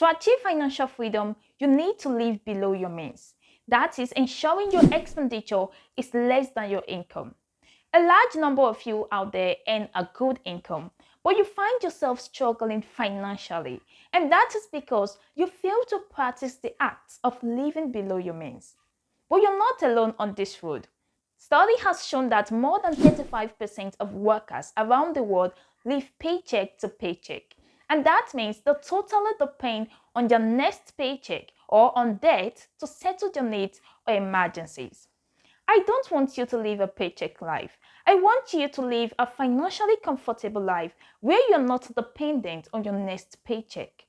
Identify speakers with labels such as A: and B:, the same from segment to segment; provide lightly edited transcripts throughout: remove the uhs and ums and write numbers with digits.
A: To achieve financial freedom, you need to live below your means. That is, ensuring your expenditure is less than your income. A large number of you out there earn a good income, but you find yourself struggling financially. And that is because you fail to practice the act of living below your means. But you're not alone on this road. Study has shown that more than 35% of workers around the world live paycheck to paycheck. And that means they totally depend on their next paycheck or on debt to settle their needs or emergencies. I don't want you to live a paycheck life. I want you to live a financially comfortable life where you're not dependent on your next paycheck.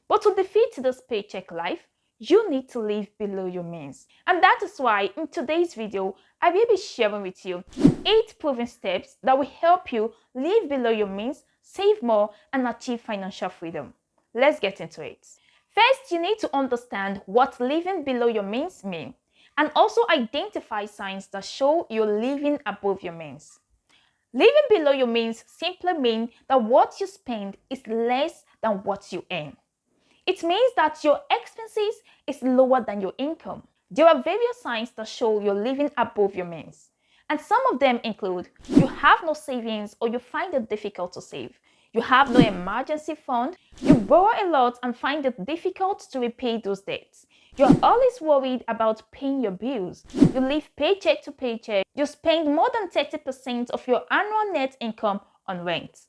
A: But to defeat this paycheck life, you need to live below your means. And that is why in today's video, I will be sharing with you 8 proven steps that will help you live below your means, save more, and achieve financial freedom. Let's get into it. First, you need to understand what living below your means means, and also identify signs that show you're living above your means. Living below your means simply means that what you spend is less than what you earn. It means that your expenses is lower than your income. There are various signs that show you're living above your means. And some of them include you have no savings or you find it difficult to save. You have no emergency fund. You borrow a lot and find it difficult to repay those debts. You're always worried about paying your bills. You live paycheck to paycheck. You spend more than 30% of your annual net income on rent,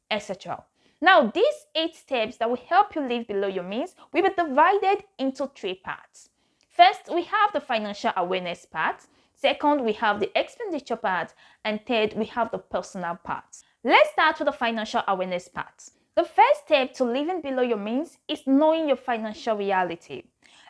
A: etc. Now, these 8 steps that will help you live below your means will be divided into 3 parts. First, we have the financial awareness part. Second, we have the expenditure part. And third, we have the personal part. Let's start with the financial awareness part. The first step to living below your means is knowing your financial reality.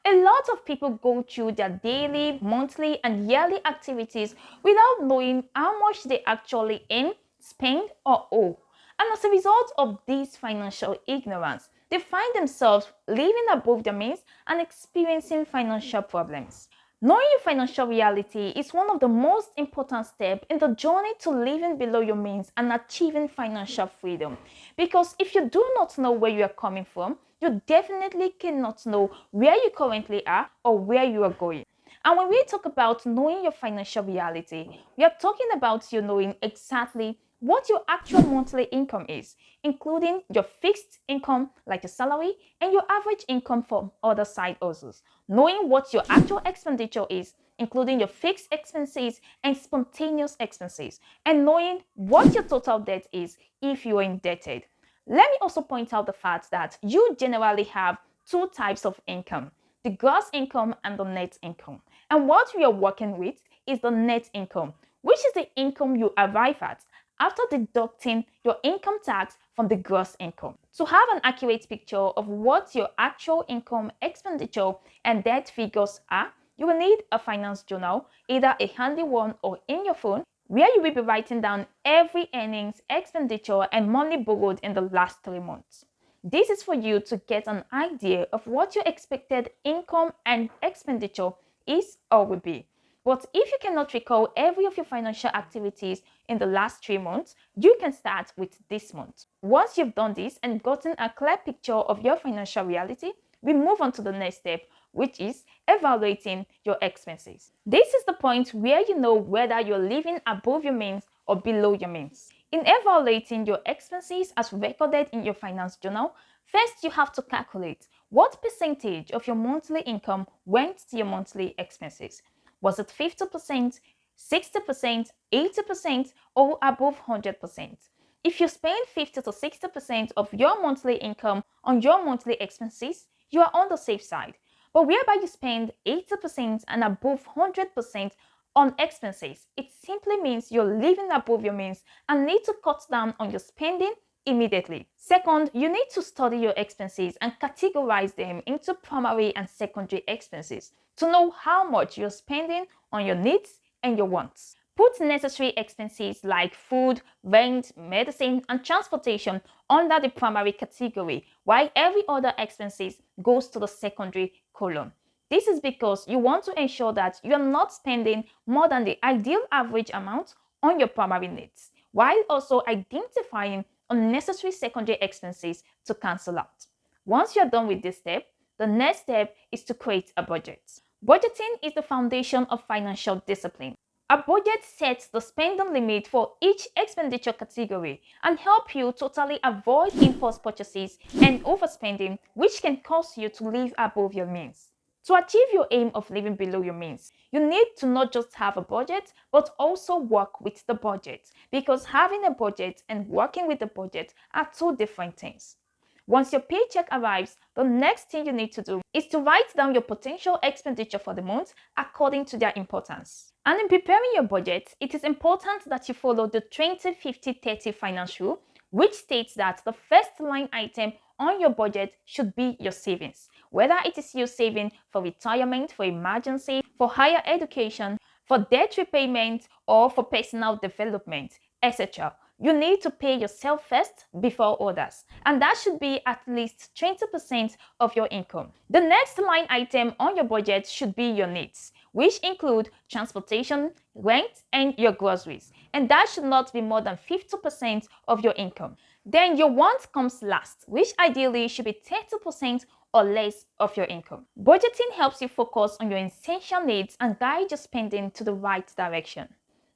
A: A lot of people go through their daily, monthly, and yearly activities without knowing how much they actually earn, spend, or owe. And as a result of this financial ignorance, they find themselves living above their means and experiencing financial problems. Knowing your financial reality is one of the most important steps in the journey to living below your means and achieving financial freedom. Because if you do not know where you are coming from, you definitely cannot know where you currently are or where you are going. And when we talk about knowing your financial reality, we are talking about you knowing exactly what your actual monthly income is, including your fixed income like your salary and your average income from other side hustles. Knowing what your actual expenditure is, including your fixed expenses and spontaneous expenses. And knowing what your total debt is if you are indebted. Let me also point out the fact that you generally have 2 types of income, the gross income and the net income. And what we are working with is the net income, which is the income you arrive at after deducting your income tax from the gross income. To have an accurate picture of what your actual income, expenditure, and debt figures are, you will need a finance journal, either a handy one or in your phone, where you will be writing down every earnings, expenditure, and money borrowed in the last 3 months. This is for you to get an idea of what your expected income and expenditure is or will be. But if you cannot recall every of your financial activities in the last 3 months, you can start with this month. Once you've done this and gotten a clear picture of your financial reality, we move on to the next step, which is evaluating your expenses. This is the point where you know whether you're living above your means or below your means. In evaluating your expenses as recorded in your finance journal, first you have to calculate what percentage of your monthly income went to your monthly expenses. Was it 50%, 60%, 80%, or above 100%? If you spend 50 to 60% of your monthly income on your monthly expenses, you are on the safe side. But whereby you spend 80% and above 100% on expenses, it simply means you're living above your means and need to cut down on your spending immediately. Second, you need to study your expenses and categorize them into primary and secondary expenses to know how much you're spending on your needs and your wants. Put necessary expenses like food, rent, medicine, and transportation under the primary category, while every other expenses goes to the secondary column. This is because you want to ensure that you are not spending more than the ideal average amount on your primary needs, while also identifying unnecessary secondary expenses to cancel out. Once you're done with this step, the next step is to create a budget. Budgeting is the foundation of financial discipline. A budget sets the spending limit for each expenditure category and help you totally avoid impulse purchases and overspending, which can cause you to live above your means. To achieve your aim of living below your means, you need to not just have a budget, but also work with the budget, because having a budget and working with the budget are two different things. Once your paycheck arrives, the next thing you need to do is to write down your potential expenditure for the month according to their importance. And in preparing your budget, it is important that you follow the 20-50-30 finance rule, which states that the first line item on your budget should be your savings. Whether it is you saving for retirement, for emergency, for higher education, for debt repayment, or for personal development, etc. You need to pay yourself first before others, and that should be at least 20% of your income. The next line item on your budget should be your needs, which include transportation, rent, and your groceries, and that should not be more than 50% of your income. Then your want comes last, which ideally should be 30% or less of your income. Budgeting helps you focus on your essential needs and guide your spending to the right direction.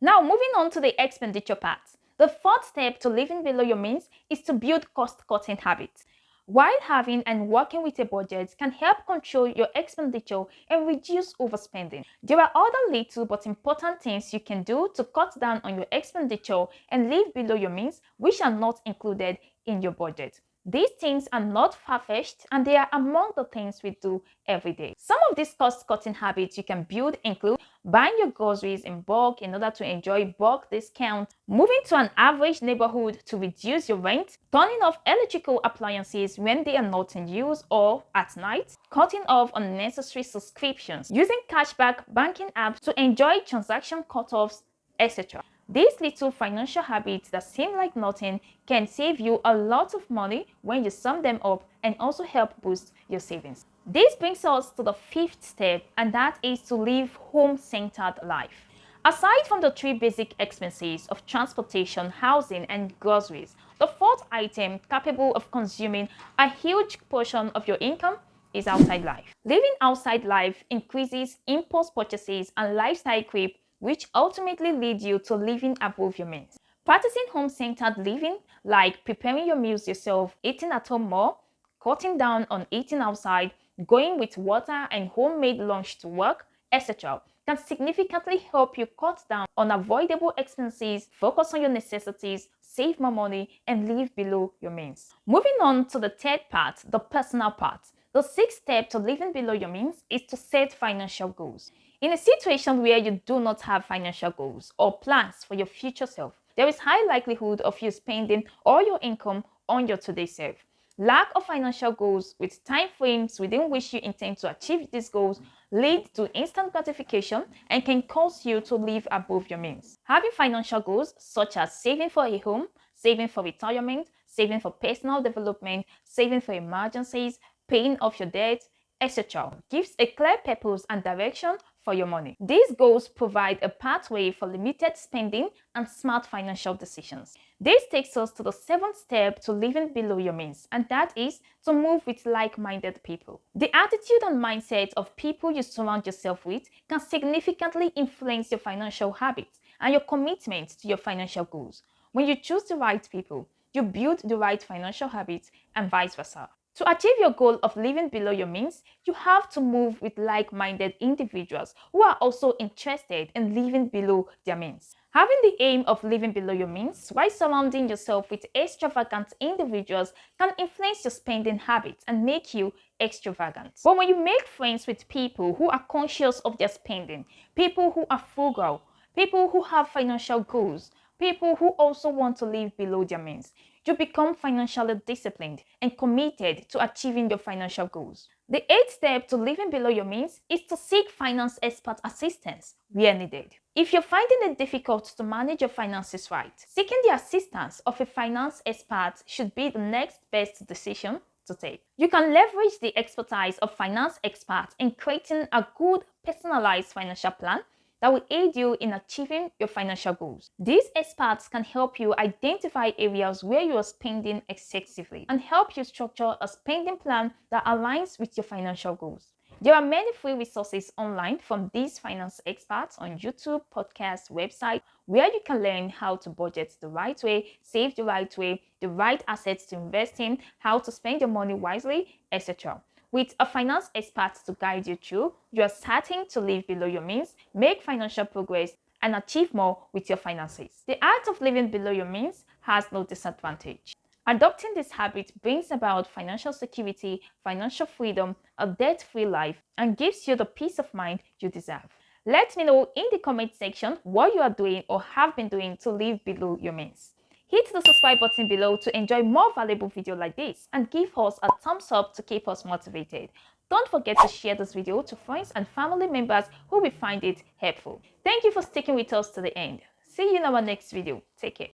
A: Now, moving on to the expenditure part. The fourth step to living below your means is to build cost-cutting habits. While having and working with a budget can help control your expenditure and reduce overspending, there are other little but important things you can do to cut down on your expenditure and live below your means, which are not included in your budget. These things are not far-fetched, and they are among the things we do every day. Some of these cost-cutting habits you can build include buying your groceries in bulk in order to enjoy bulk discounts, moving to an average neighborhood to reduce your rent, turning off electrical appliances when they are not in use or at night, cutting off unnecessary subscriptions, using cashback banking apps to enjoy transaction cutoffs, etc. These little financial habits that seem like nothing can save you a lot of money when you sum them up and also help boost your savings. This brings us to the fifth step, and that is to live home-centered life. Aside from the three basic expenses of transportation, housing, and groceries, the fourth item capable of consuming a huge portion of your income is outside life. Living outside life increases impulse purchases and lifestyle creep, which ultimately lead you to living above your means. Practicing home-centered living, like preparing your meals yourself, eating at home more, cutting down on eating outside, going with water and homemade lunch to work, etc., can significantly help you cut down on avoidable expenses, focus on your necessities, save more money, and live below your means. Moving on to the third part, the personal part. The sixth step to living below your means is to set financial goals. In a situation where you do not have financial goals or plans for your future self, there is high likelihood of you spending all your income on your today self. Lack of financial goals with time frames within which you intend to achieve these goals lead to instant gratification and can cause you to live above your means. Having financial goals such as saving for a home, saving for retirement, saving for personal development, saving for emergencies, paying off your debt, etc., gives a clear purpose and direction for your money. These goals provide a pathway for limited spending and smart financial decisions. This takes us to the seventh step to living below your means, and that is to move with like-minded people. The attitude and mindset of people you surround yourself with can significantly influence your financial habits and your commitment to your financial goals. When you choose the right people, you build the right financial habits and vice versa. To achieve your goal of living below your means, you have to move with like-minded individuals who are also interested in living below their means. Having the aim of living below your means while surrounding yourself with extravagant individuals can influence your spending habits and make you extravagant. But when you make friends with people who are conscious of their spending, people who are frugal, people who have financial goals, people who also want to live below their means, you become financially disciplined and committed to achieving your financial goals. The eighth step to living below your means is to seek finance expert assistance where needed. If you're finding it difficult to manage your finances right, seeking the assistance of a finance expert should be the next best decision to take. You can leverage the expertise of finance experts in creating a good personalized financial plan that will aid you in achieving your financial goals. These experts can help you identify areas where you are spending excessively and help you structure a spending plan that aligns with your financial goals. There are many free resources online from these finance experts on YouTube, podcasts, websites, where you can learn how to budget the right way, save the right way, the right assets to invest in, how to spend your money wisely, etc. With a finance expert to guide you through, you are starting to live below your means, make financial progress, and achieve more with your finances. The art of living below your means has no disadvantage. Adopting this habit brings about financial security, financial freedom, a debt-free life, and gives you the peace of mind you deserve. Let me know in the comment section what you are doing or have been doing to live below your means. Hit the subscribe button below to enjoy more valuable videos like this and give us a thumbs up to keep us motivated. Don't forget to share this video to friends and family members who will find it helpful. Thank you for sticking with us to the end. See you in our next video. Take care.